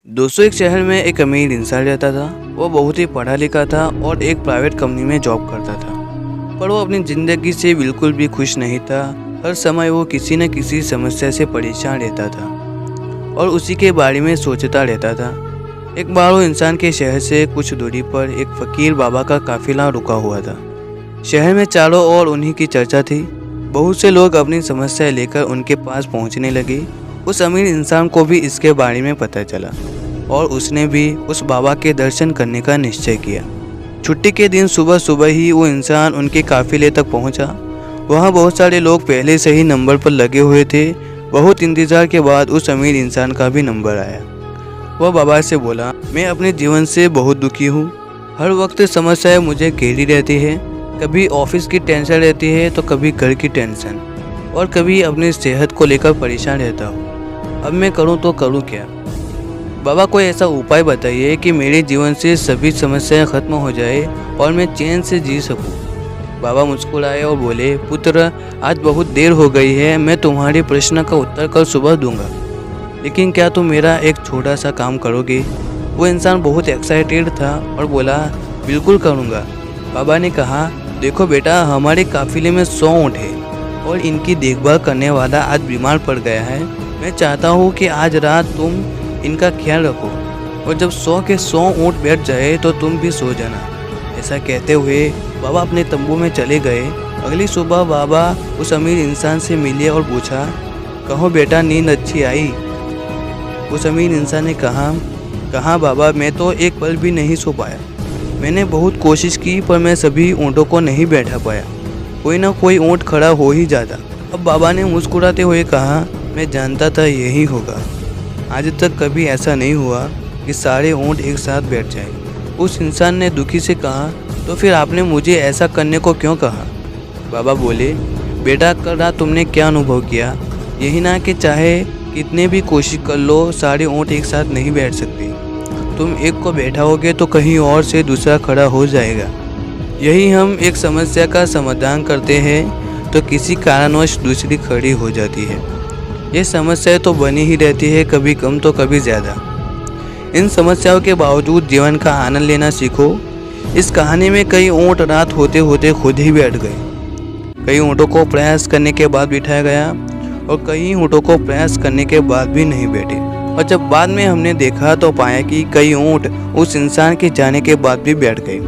दोस्तों, एक शहर में एक अमीर इंसान रहता था। वो बहुत ही पढ़ा लिखा था और एक प्राइवेट कंपनी में जॉब करता था। पर वो अपनी ज़िंदगी से बिल्कुल भी खुश नहीं था। हर समय वो किसी न किसी समस्या से परेशान रहता था और उसी के बारे में सोचता रहता था। एक बार वो इंसान के शहर से कुछ दूरी पर एक फ़कीर बाबा का काफ़िला रुका हुआ था। शहर में चारों ओर उन्हीं की चर्चा थी। बहुत से लोग अपनी समस्या लेकर उनके पास पहुंचने लगे। उस अमीर इंसान को भी इसके बारे में पता चला और उसने भी उस बाबा के दर्शन करने का निश्चय किया। छुट्टी के दिन सुबह सुबह ही वो इंसान उनके काफिले तक पहुंचा। वहां बहुत सारे लोग पहले से ही नंबर पर लगे हुए थे। बहुत इंतजार के बाद उस अमीर इंसान का भी नंबर आया। वह बाबा से बोला, मैं अपने जीवन से बहुत दुखी हूँ। हर वक्त समस्याएं मुझे घेरी रहती है। कभी ऑफिस की टेंशन रहती है तो कभी घर की टेंशन और कभी अपनी सेहत को लेकर परेशान रहता हूँ। अब मैं करूँ तो करूँ क्या? बाबा, कोई ऐसा उपाय बताइए कि मेरे जीवन से सभी समस्याएं खत्म हो जाए और मैं चैन से जी सकूं। बाबा मुस्कुराए और बोले, पुत्र, आज बहुत देर हो गई है। मैं तुम्हारे प्रश्न का उत्तर कल सुबह दूंगा, लेकिन क्या तुम मेरा एक छोटा सा काम करोगे? वो इंसान बहुत एक्साइटेड था और बोला, बिल्कुल करूँगा। बाबा ने कहा, देखो बेटा, हमारे काफिले में 100 ऊँट है और इनकी देखभाल करने वाला आज बीमार पड़ गया है। मैं चाहता हूँ कि आज रात तुम इनका ख्याल रखो और जब 100 के 100 ऊँट बैठ जाए तो तुम भी सो जाना। ऐसा कहते हुए बाबा अपने तंबू में चले गए। अगली सुबह बाबा उस अमीर इंसान से मिले और पूछा, कहो बेटा, नींद अच्छी आई? उस अमीर इंसान ने कहा बाबा, मैं तो एक पल भी नहीं सो पाया। मैंने बहुत कोशिश की पर मैं सभी ऊँटों को नहीं बैठा पाया। कोई ना कोई ऊँट खड़ा हो ही जाता। अब बाबा ने मुस्कुराते हुए कहा, मैं जानता था यही होगा। आज तक कभी ऐसा नहीं हुआ कि सारे ऊँट एक साथ बैठ जाएं। उस इंसान ने दुखी से कहा, तो फिर आपने मुझे ऐसा करने को क्यों कहा? बाबा बोले, बेटा, कल रात तुमने क्या अनुभव किया? यही ना कि चाहे कितने भी कोशिश कर लो, सारे ऊँट एक साथ नहीं बैठ सकते। तुम एक को बैठाओगे तो कहीं और से दूसरा खड़ा हो जाएगा। यही हम एक समस्या का समाधान करते हैं तो किसी कारणवश दूसरी खड़ी हो जाती है। ये समस्याएं तो बनी ही रहती है, कभी कम तो कभी ज़्यादा। इन समस्याओं के बावजूद जीवन का आनंद लेना सीखो। इस कहानी में कई ऊँट रात होते होते खुद ही बैठ गए। कई ऊँटों को प्रयास करने के बाद बिठाया गया और कई ऊँटों को प्रयास करने के बाद भी नहीं बैठे। और जब बाद में हमने देखा तो पाया कि कई ऊँट उस इंसान के जाने के बाद भी बैठ गए।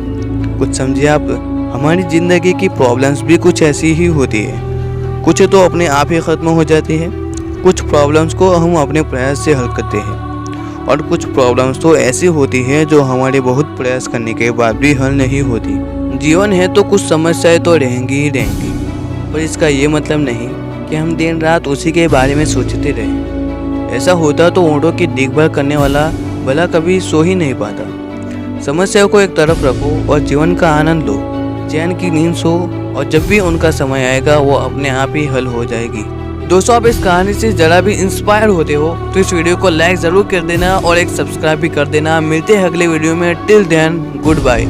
कुछ समझिए आप, हमारी ज़िंदगी की प्रॉब्लम्स भी कुछ ऐसी ही होती है। कुछ तो अपने आप ही ख़त्म हो जाती है, कुछ प्रॉब्लम्स को हम अपने प्रयास से हल करते हैं और कुछ प्रॉब्लम्स तो ऐसी होती हैं जो हमारे बहुत प्रयास करने के बाद भी हल नहीं होती। जीवन है तो कुछ समस्याएं तो रहेंगी ही रहेंगी, पर इसका ये मतलब नहीं कि हम दिन रात उसी के बारे में सोचते रहें। ऐसा होता तो ऊँटों की देखभाल करने वाला भला कभी सो ही नहीं पाता। समस्याओं को एक तरफ रखो और जीवन का आनंद लो, चैन की नींद सो, और जब भी उनका समय आएगा वो अपने आप ही हल हो जाएगी। दोस्तों, आप इस कहानी से जरा भी इंस्पायर होते हो तो इस वीडियो को लाइक ज़रूर कर देना और एक सब्सक्राइब भी कर देना। मिलते हैं अगले वीडियो में। Till then, good bye.